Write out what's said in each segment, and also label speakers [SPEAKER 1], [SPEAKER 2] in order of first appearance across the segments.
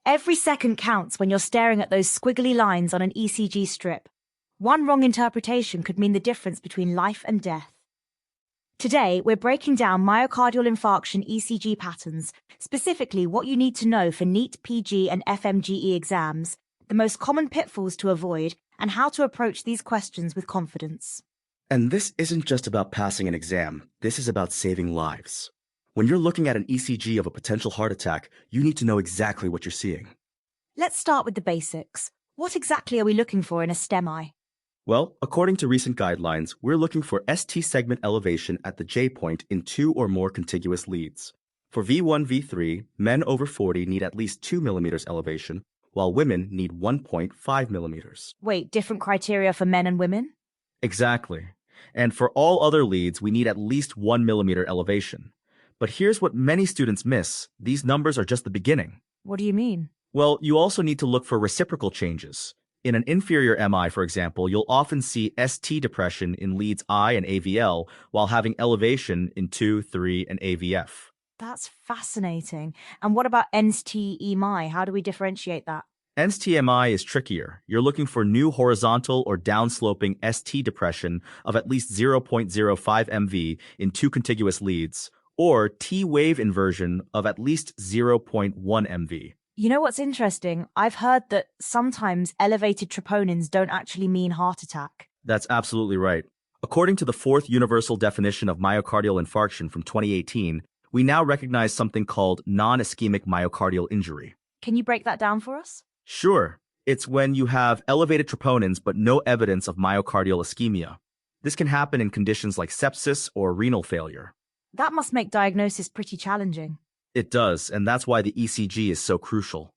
[SPEAKER 1] Every second counts when you're staring at those squiggly lines on an ECG strip. One wrong interpretation could mean the difference between life and death. Today, we're breaking down myocardial infarction ECG patterns, specifically what you need to know for NEET PG and FMGE exams, the most common pitfalls to avoid, and how to approach these questions with confidence.
[SPEAKER 2] And this isn't just about passing an exam, this is about saving lives. When you're looking at an ECG of a potential heart attack, you need to know exactly what you're seeing.
[SPEAKER 1] Let's start with the basics. What exactly are we looking for in a STEMI?
[SPEAKER 2] Well, according to recent guidelines, we're looking for ST segment elevation at the J point in 2 or more contiguous leads. For V1, V3, men over 40 need at least 2 millimeters elevation, while women need 1.5 millimeters.
[SPEAKER 1] Wait, different criteria for men and women?
[SPEAKER 2] Exactly. And for all other leads, we need at least 1 millimeter elevation. But here's what many students miss. These numbers are just the beginning.
[SPEAKER 1] What do you mean?
[SPEAKER 2] Well, you also need to look for reciprocal changes. In an inferior MI, for example, you'll often see ST depression in leads I and AVL while having elevation in 2, 3, and AVF.
[SPEAKER 1] That's fascinating. And what about NST-EMI? How do we differentiate that?
[SPEAKER 2] NST-MI is trickier. You're looking for new horizontal or downsloping ST depression of at least 0.05 MV in 2 contiguous leads, or T-wave inversion of at least 0.1 MV.
[SPEAKER 1] You know what's interesting? I've heard that sometimes elevated troponins don't actually mean heart attack.
[SPEAKER 2] That's absolutely right. According to the 4th Universal Definition of Myocardial Infarction from 2018, we now recognize something called non-ischemic myocardial injury.
[SPEAKER 1] Can you break that down for us?
[SPEAKER 2] Sure. It's when you have elevated troponins but no evidence of myocardial ischemia. This can happen in conditions like sepsis or renal failure.
[SPEAKER 1] That must make diagnosis pretty challenging.
[SPEAKER 2] It does, and that's why the ECG is so crucial.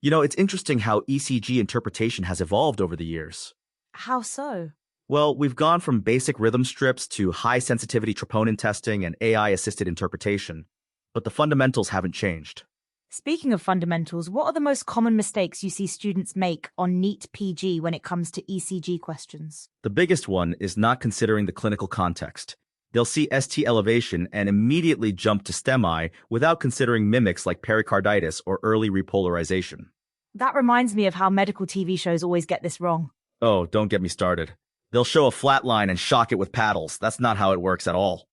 [SPEAKER 2] You know, it's interesting how ECG interpretation has evolved over the years.
[SPEAKER 1] How so?
[SPEAKER 2] Well, we've gone from basic rhythm strips to high-sensitivity troponin testing and AI-assisted interpretation, but the fundamentals haven't changed.
[SPEAKER 1] Speaking of fundamentals, what are the most common mistakes you see students make on NEET PG when it comes to ECG questions?
[SPEAKER 2] The biggest one is not considering the clinical context. They'll see ST elevation and immediately jump to STEMI without considering mimics like pericarditis or early repolarization.
[SPEAKER 1] That reminds me of how medical TV shows always get this wrong.
[SPEAKER 2] Oh, don't get me started. They'll show a flat line and shock it with paddles. That's not how it works at all.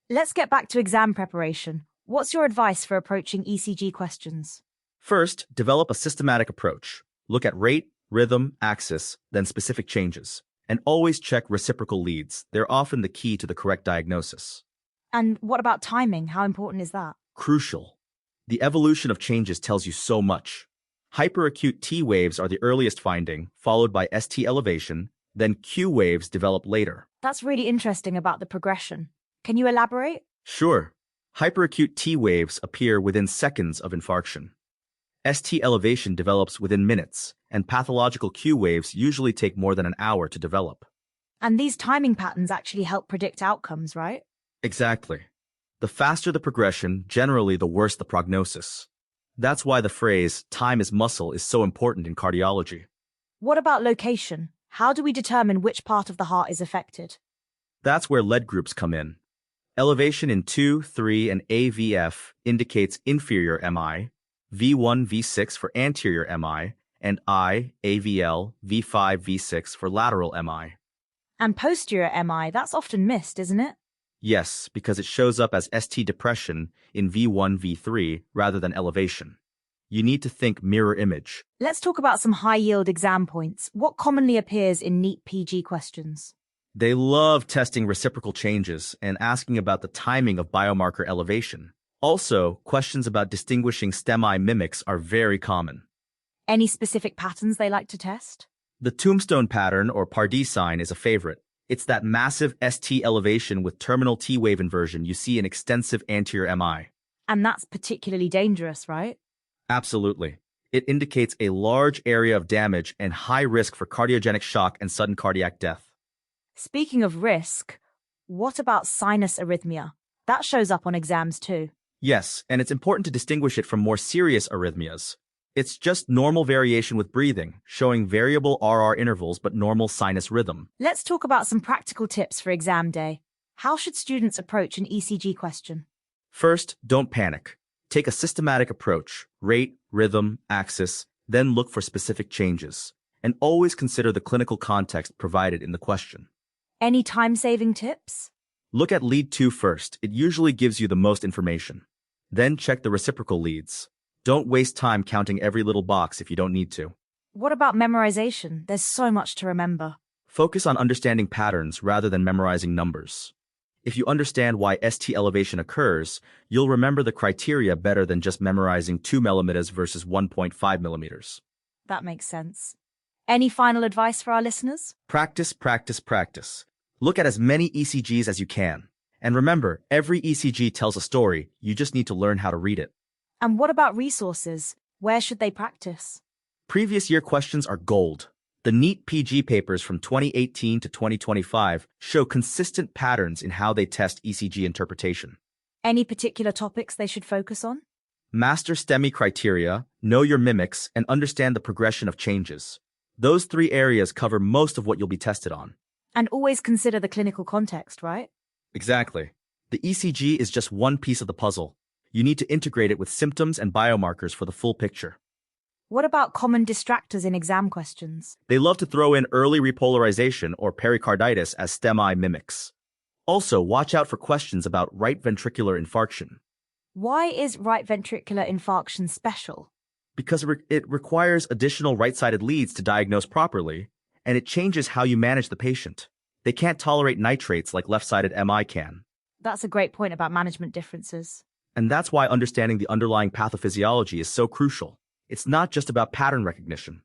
[SPEAKER 1] Let's get back to exam preparation. What's your advice for approaching ECG questions?
[SPEAKER 2] First, develop a systematic approach. Look at rate, rhythm, axis, then specific changes. And always check reciprocal leads. They're often the key to the correct diagnosis.
[SPEAKER 1] And what about timing? How important is that?
[SPEAKER 2] Crucial. The evolution of changes tells you so much. Hyperacute T waves are the earliest finding, followed by ST elevation, then Q waves develop later.
[SPEAKER 1] That's really interesting about the progression. Can you elaborate?
[SPEAKER 2] Sure. Hyperacute T waves appear within seconds of infarction. ST elevation develops within minutes, and pathological Q waves usually take more than an hour to develop.
[SPEAKER 1] And these timing patterns actually help predict outcomes, right?
[SPEAKER 2] Exactly. The faster the progression, generally the worse the prognosis. That's why the phrase, time is muscle, is so important in cardiology.
[SPEAKER 1] What about location? How do we determine which part of the heart is affected?
[SPEAKER 2] That's where lead groups come in. Elevation in 2, 3, and AVF indicates inferior MI, V1, V6 for anterior MI, and I, AVL, V5, V6 for lateral MI.
[SPEAKER 1] And posterior MI, that's often missed, isn't it?
[SPEAKER 2] Yes, because it shows up as ST depression in V1, V3 rather than elevation. You need to think mirror image.
[SPEAKER 1] Let's talk about some high-yield exam points. What commonly appears in NEET PG questions?
[SPEAKER 2] They love testing reciprocal changes and asking about the timing of biomarker elevation. Also, questions about distinguishing STEMI mimics are very common.
[SPEAKER 1] Any specific patterns they like to test?
[SPEAKER 2] The tombstone pattern, or Pardee sign, is a favorite. It's that massive ST elevation with terminal T-wave inversion you see in extensive anterior MI.
[SPEAKER 1] And that's particularly dangerous, right?
[SPEAKER 2] Absolutely. It indicates a large area of damage and high risk for cardiogenic shock and sudden cardiac death.
[SPEAKER 1] Speaking of risk, what about sinus arrhythmia? That shows up on exams too.
[SPEAKER 2] Yes, and it's important to distinguish it from more serious arrhythmias. It's just normal variation with breathing, showing variable RR intervals but normal sinus rhythm.
[SPEAKER 1] Let's talk about some practical tips for exam day. How should students approach an ECG question?
[SPEAKER 2] First, don't panic. Take a systematic approach, rate, rhythm, axis, then look for specific changes, and always consider the clinical context provided in the question.
[SPEAKER 1] Any time-saving tips?
[SPEAKER 2] Look at lead 2 first. It usually gives you the most information. Then check the reciprocal leads. Don't waste time counting every little box if you don't need to.
[SPEAKER 1] What about memorization? There's so much to remember.
[SPEAKER 2] Focus on understanding patterns rather than memorizing numbers. If you understand why ST elevation occurs, you'll remember the criteria better than just memorizing 2 millimeters versus 1.5 millimeters.
[SPEAKER 1] That makes sense. Any final advice for our listeners?
[SPEAKER 2] Practice, practice, practice. Look at as many ECGs as you can. And remember, every ECG tells a story, you just need to learn how to read it.
[SPEAKER 1] And what about resources? Where should they practice?
[SPEAKER 2] Previous year questions are gold. The NEET PG papers from 2018 to 2025 show consistent patterns in how they test ECG interpretation.
[SPEAKER 1] Any particular topics they should focus on?
[SPEAKER 2] Master STEMI criteria, know your mimics, and understand the progression of changes. Those 3 areas cover most of what you'll be tested on.
[SPEAKER 1] And always consider the clinical context, right?
[SPEAKER 2] Exactly. The ECG is just one piece of the puzzle. You need to integrate it with symptoms and biomarkers for the full picture.
[SPEAKER 1] What about common distractors in exam questions?
[SPEAKER 2] They love to throw in early repolarization or pericarditis as STEMI mimics. Also, watch out for questions about right ventricular infarction.
[SPEAKER 1] Why is right ventricular infarction special?
[SPEAKER 2] Because it requires additional right-sided leads to diagnose properly, and it changes how you manage the patient. They can't tolerate nitrates like left-sided MI can.
[SPEAKER 1] That's a great point about management differences.
[SPEAKER 2] And that's why understanding the underlying pathophysiology is so crucial. It's not just about pattern recognition.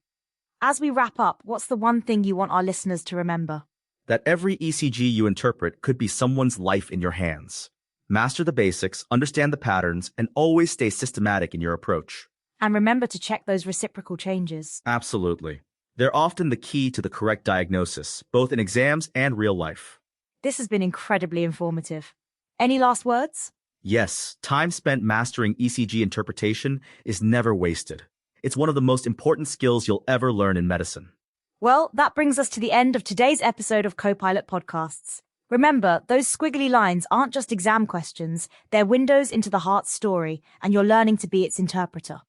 [SPEAKER 1] As we wrap up, what's the one thing you want our listeners to remember?
[SPEAKER 2] That every ECG you interpret could be someone's life in your hands. Master the basics, understand the patterns, and always stay systematic in your approach.
[SPEAKER 1] And remember to check those reciprocal changes.
[SPEAKER 2] Absolutely. They're often the key to the correct diagnosis, both in exams and real life.
[SPEAKER 1] This has been incredibly informative. Any last words?
[SPEAKER 2] Yes, time spent mastering ECG interpretation is never wasted. It's one of the most important skills you'll ever learn in medicine.
[SPEAKER 1] Well, that brings us to the end of today's episode of Copilot Podcasts. Remember, those squiggly lines aren't just exam questions, they're windows into the heart's story, and you're learning to be its interpreter.